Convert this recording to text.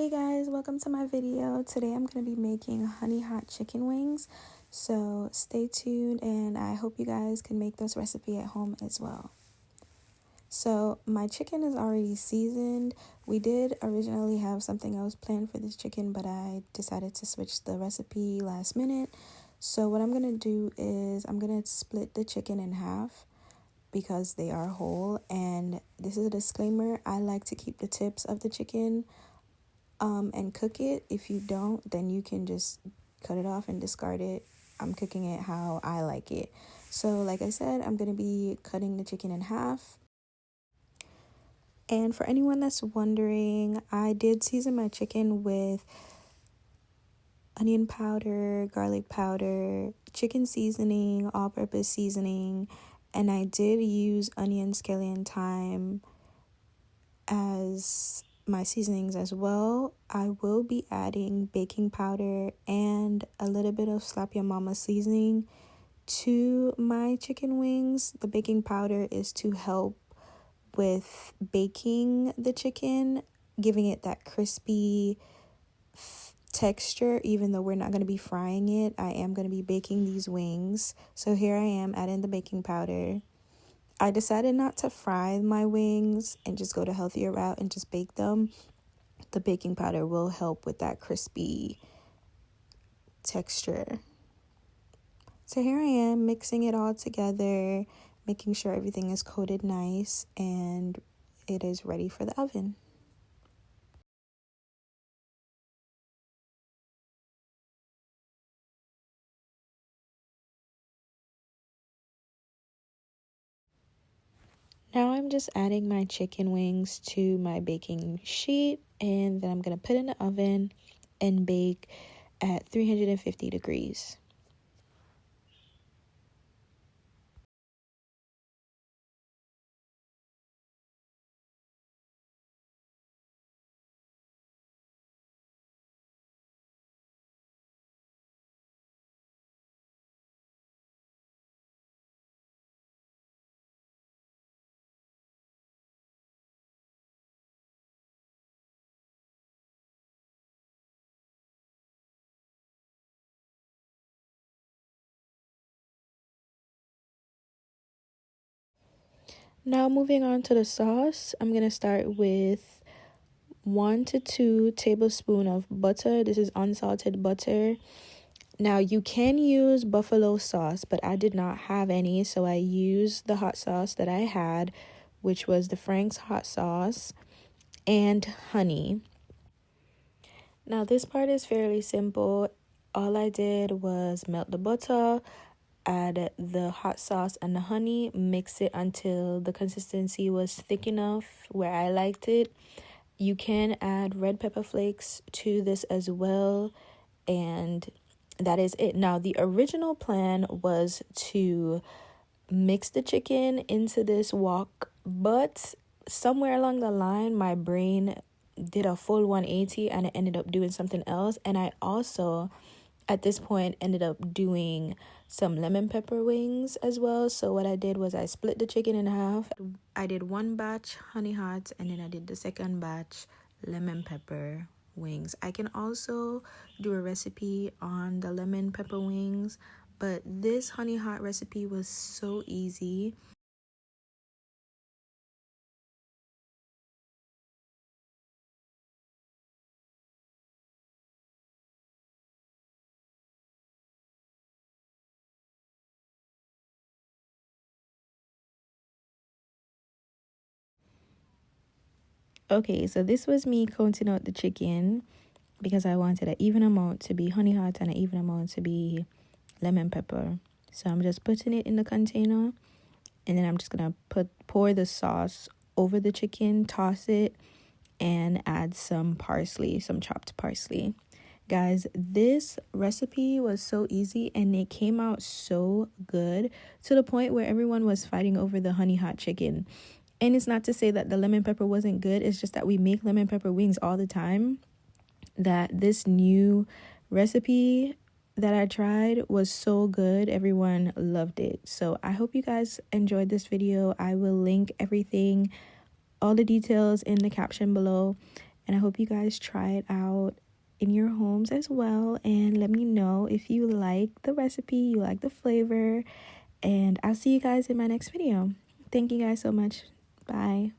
Hey guys, welcome to my video. Today I'm going to be making honey hot chicken wings. So stay tuned and I hope you guys can make this recipe at home as well. So my chicken is already seasoned. We did originally have something else planned for this chicken, but I decided to switch the recipe last minute. So what I'm going to do is I'm going to split the chicken in half because they are whole. And this is a disclaimer, I like to keep the tips of the chicken and cook it. If you don't, then you can just cut it off and discard it. I'm cooking it how I like it. So like I said, I'm going to be cutting the chicken in half. And for anyone that's wondering, I did season my chicken with onion powder, garlic powder, chicken seasoning, all-purpose seasoning, and I did use onion, scallion, thyme as my seasonings as well. I will be adding baking powder and a little bit of Slap Your Mama seasoning to my chicken wings. The baking powder is to help with baking the chicken, giving it that crispy texture. Even though we're not going to be frying it, I am going to be baking these wings. So here I am adding the baking powder. I decided not to fry my wings and just go the healthier route and just bake them. The baking powder will help with that crispy texture. So here I am mixing it all together, making sure everything is coated nice, and it is ready for the oven. Now I'm just adding my chicken wings to my baking sheet, and then I'm going to put in the oven and bake at 350 degrees. Now moving on to the sauce, I'm going to start with 1 to 2 tablespoons of butter. This is unsalted butter. Now you can use buffalo sauce, but I did not have any, so I used the hot sauce that I had, which was the Frank's hot sauce, and honey. Now this part is fairly simple. All I did was melt the butter, add the hot sauce and the honey, mix it until the consistency was thick enough where I liked it. You can add red pepper flakes to this as well, and that is it. Now the original plan was to mix the chicken into this wok, but somewhere along the line my brain did a full 180 and it ended up doing something else. And I also at this point ended up doing some lemon pepper wings as well. So what I did was I split the chicken in half. I did one batch honey hot, and then I did the second batch lemon pepper wings. I can also do a recipe on the lemon pepper wings, but this honey hot recipe was so easy. Okay, so this was me counting out the chicken because I wanted an even amount to be honey hot and an even amount to be lemon pepper. So I'm just putting it in the container, and then I'm just gonna pour the sauce over the chicken, toss it, and add some parsley, some chopped parsley. Guys, this recipe was so easy and it came out so good, to the point where everyone was fighting over the honey hot chicken. And it's not to say that the lemon pepper wasn't good, it's just that we make lemon pepper wings all the time. That this new recipe that I tried was so good, everyone loved it. So I hope you guys enjoyed this video. I will link everything, all the details, in the caption below. and I hope you guys try it out in your homes as well, and let me know if you like the recipe, you like the flavor, and I'll see you guys in my next video. Thank you guys so much. Bye.